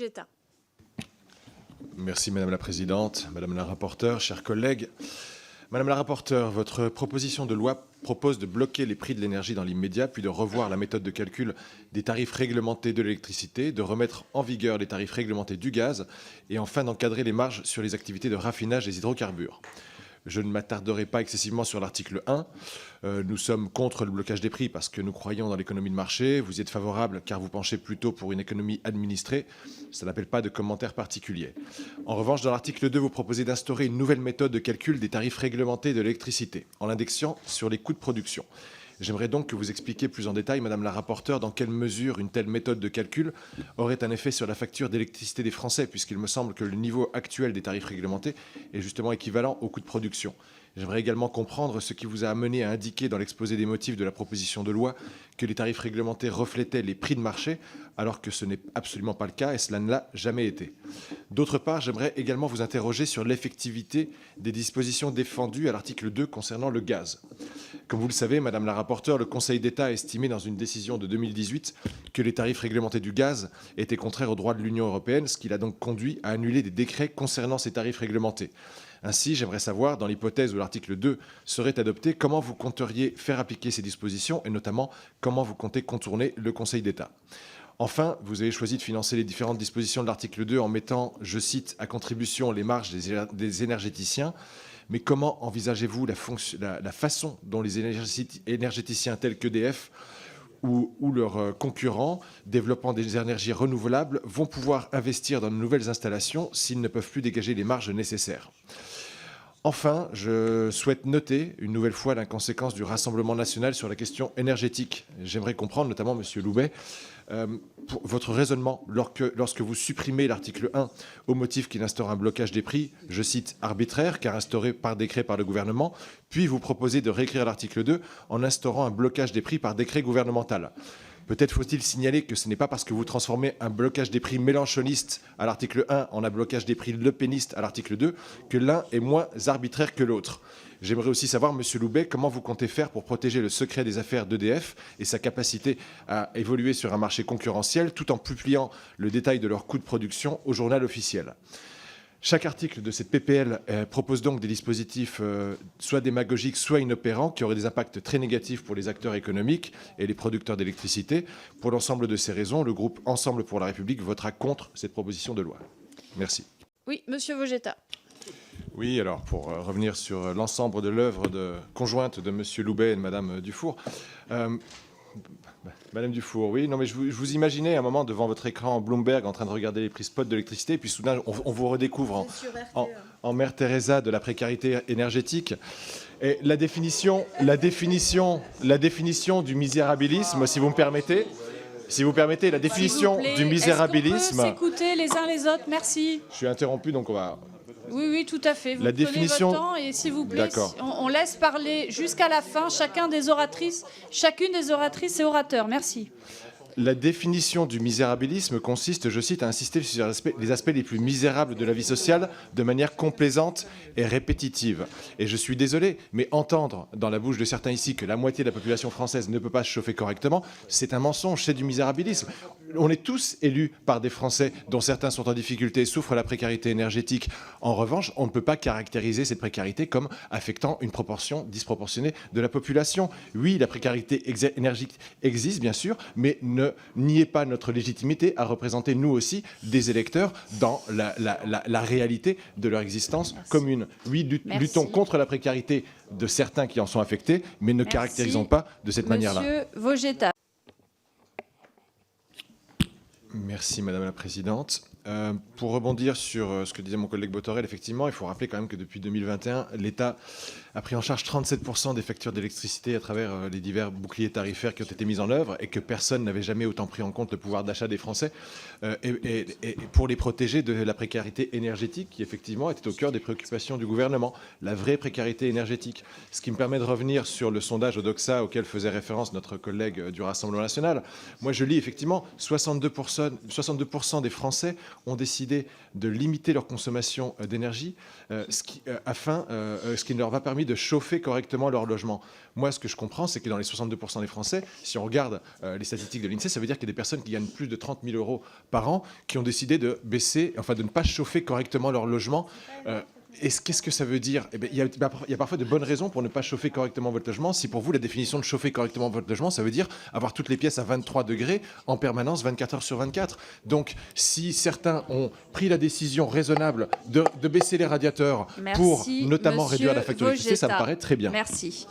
Vogetta. Merci Madame la Présidente, Madame la rapporteure, chers collègues. Madame la rapporteure, votre proposition de loi propose de bloquer les prix de l'énergie dans l'immédiat, puis de revoir la méthode de calcul des tarifs réglementés de l'électricité, de remettre en vigueur les tarifs réglementés du gaz et enfin d'encadrer les marges sur les activités de raffinage des hydrocarbures. Je ne m'attarderai pas excessivement sur l'article 1. Nous sommes contre le blocage des prix parce que nous croyons dans l'économie de marché. Vous y êtes favorable car vous penchez plutôt pour une économie administrée. Ça n'appelle pas de commentaires particuliers. En revanche, dans l'article 2, vous proposez d'instaurer une nouvelle méthode de calcul des tarifs réglementés de l'électricité en l'indexant sur les coûts de production. J'aimerais donc que vous expliquiez plus en détail, Madame la rapporteure, dans quelle mesure une telle méthode de calcul aurait un effet sur la facture d'électricité des Français, puisqu'il me semble que le niveau actuel des tarifs réglementés est justement équivalent au coût de production. J'aimerais également comprendre ce qui vous a amené à indiquer dans l'exposé des motifs de la proposition de loi que les tarifs réglementés reflétaient les prix de marché, alors que ce n'est absolument pas le cas et cela ne l'a jamais été. D'autre part, j'aimerais également vous interroger sur l'effectivité des dispositions défendues à l'article 2 concernant le gaz. Comme vous le savez, Madame la rapporteure, le Conseil d'État a estimé dans une décision de 2018 que les tarifs réglementés du gaz étaient contraires au droit de l'Union européenne, ce qui l'a donc conduit à annuler des décrets concernant ces tarifs réglementés. Ainsi, j'aimerais savoir, dans l'hypothèse où l'article 2 serait adopté, comment vous compteriez faire appliquer ces dispositions et notamment comment vous comptez contourner le Conseil d'État. Enfin, vous avez choisi de financer les différentes dispositions de l'article 2 en mettant, je cite, à contribution les marges des énergéticiens. Mais comment envisagez-vous la façon dont les énergéticiens tels qu'EDF ou leurs concurrents développant des énergies renouvelables vont pouvoir investir dans de nouvelles installations s'ils ne peuvent plus dégager les marges nécessaires? Enfin, je souhaite noter une nouvelle fois l'inconséquence du Rassemblement national sur la question énergétique. J'aimerais comprendre, notamment Monsieur Loubet, votre raisonnement lorsque vous supprimez l'article 1 au motif qu'il instaure un blocage des prix, je cite, arbitraire, car instauré par décret par le gouvernement, puis vous proposez de réécrire l'article 2 en instaurant un blocage des prix par décret gouvernemental. Peut-être faut-il signaler que ce n'est pas parce que vous transformez un blocage des prix mélanchoniste à l'article 1 en un blocage des prix lepéniste à l'article 2 que l'un est moins arbitraire que l'autre. J'aimerais aussi savoir, Monsieur Loubet, comment vous comptez faire pour protéger le secret des affaires d'EDF et sa capacité à évoluer sur un marché concurrentiel tout en publiant le détail de leurs coûts de production au journal officiel. Chaque article de cette PPL propose donc des dispositifs soit démagogiques, soit inopérants, qui auraient des impacts très négatifs pour les acteurs économiques et les producteurs d'électricité. Pour l'ensemble de ces raisons, le groupe Ensemble pour la République votera contre cette proposition de loi. Merci. Oui, Monsieur Vogetta. Oui, alors pour revenir sur l'ensemble de l'œuvre conjointe de Monsieur Loubet et de Madame Dufour. Madame Dufour, oui, non mais je vous imaginais à un moment devant votre écran Bloomberg en train de regarder les prix spot de l'électricité, et puis soudain on vous redécouvre en Mère Teresa de la précarité énergétique. Et la définition du misérabilisme, si vous me permettez, la définition du misérabilisme. Est-ce qu'on peut s'écouter les uns les autres? Merci. Je suis interrompu, donc on va. Oui, tout à fait. Vous La prenez définition. votre temps et s'il vous plaît, on laisse parler jusqu'à la fin chacune des oratrices et orateurs. Merci. La définition du misérabilisme consiste, je cite, à insister sur les aspects les plus misérables de la vie sociale de manière complaisante et répétitive. Et je suis désolé, mais entendre dans la bouche de certains ici que la moitié de la population française ne peut pas se chauffer correctement, c'est un mensonge, c'est du misérabilisme. On est tous élus par des Français dont certains sont en difficulté, souffrent de la précarité énergétique. En revanche, on ne peut pas caractériser cette précarité comme affectant une proportion disproportionnée de la population. Oui, la précarité énergétique existe, bien sûr, mais ne niez pas notre légitimité à représenter, nous aussi, des électeurs dans la réalité de leur existence commune. Oui, luttons contre la précarité de certains qui en sont affectés, mais ne caractérisons pas de cette manière-là. Monsieur Vogetta. Merci Madame la Présidente. Pour rebondir sur ce que disait mon collègue Botorel, effectivement, il faut rappeler quand même que depuis 2021, l'État a pris en charge 37% des factures d'électricité à travers les divers boucliers tarifaires qui ont été mis en œuvre et que personne n'avait jamais autant pris en compte le pouvoir d'achat des Français et pour les protéger de la précarité énergétique qui, effectivement, était au cœur des préoccupations du gouvernement, la vraie précarité énergétique. Ce qui me permet de revenir sur le sondage Odoxa auquel faisait référence notre collègue du Rassemblement national. Moi, je lis effectivement 62% des Français ont décidé de limiter leur consommation d'énergie, ce qui ne leur va permettre permis de chauffer correctement leur logement. Moi, ce que je comprends, c'est que dans les 62% des Français, si on regarde les statistiques de l'INSEE, ça veut dire qu'il y a des personnes qui gagnent plus de 30 000 euros par an qui ont décidé de de ne pas chauffer correctement leur logement. Qu'est-ce que ça veut dire? Il y a parfois de bonnes raisons pour ne pas chauffer correctement votre logement. Si pour vous, la définition de chauffer correctement votre logement, ça veut dire avoir toutes les pièces à 23 degrés en permanence, 24 heures sur 24. Donc, si certains ont pris la décision raisonnable de baisser les radiateurs pour notamment réduire la facture d'électricité, ça me paraît très bien. Merci.